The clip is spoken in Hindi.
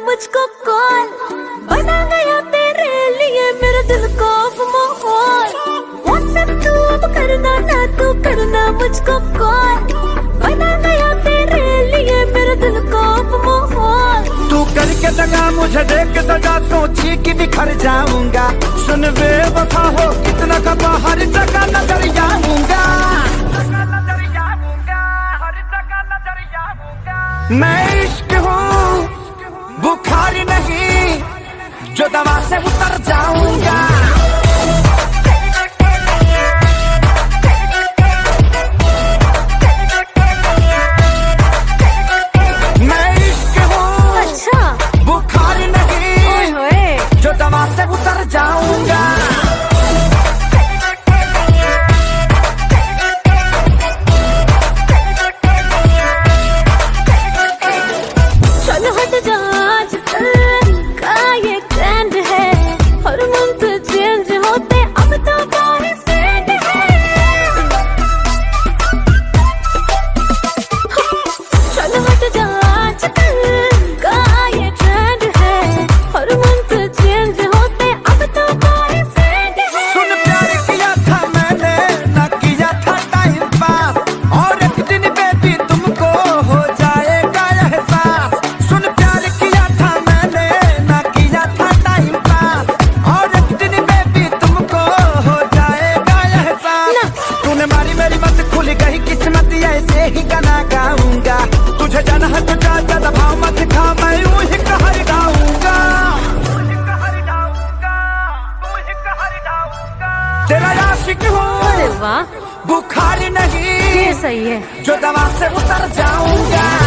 मुझको कॉल, बना गया तेरे लिए मेरे दिल को माहौल। व्हाट्सएप तू अब करना ना, तू करना मुझको कॉल, बना गया तेरे लिए मेरे दिल को माहौल। तू करके दगा मुझे देख सजा, सोची कि बिखर जाऊंगा। सुन बेवफा हो कितना कबा, हर जगह नजर आऊंगा। मैं इश्क हूँ बुखार नहीं, जो दवा से उतर जाऊंगा। मैं इश्क हूँ अच्छा बुखार नहीं, जो दवा से उतर जाऊंगा। चल हट जा, आजकल का ये ट्रेंड है, हर मंथ चेंज होते अब तो बॉयफ्रेंड है। चल हट जा, आजकल का ये ट्रेंड है, हर मंथ चेंज होते अब तो बॉयफ्रेंड है। सुन प्यार किया था मैंने, ना किया था टाइम पास, और एक दिन बेबी तुमको हो जाएगा एहसास। सुन प्यार किया था मैंने, ना किया था टाइम पास, और एक दिन बेबी तुमको हो जाएगा एहसास। तूने मारी मेरी मत, खुल गई किस्मत, ऐसे ही गाना गाऊंगा। तुझे जाना है तो जा, ज्यादा भाव मत खा, मैं यूं ही कहर गाऊंगा। तेरा आशिक हूँ, अरे वाह, बुखार नहीं, ये सही है। जो दवा से उतर जाऊंगा।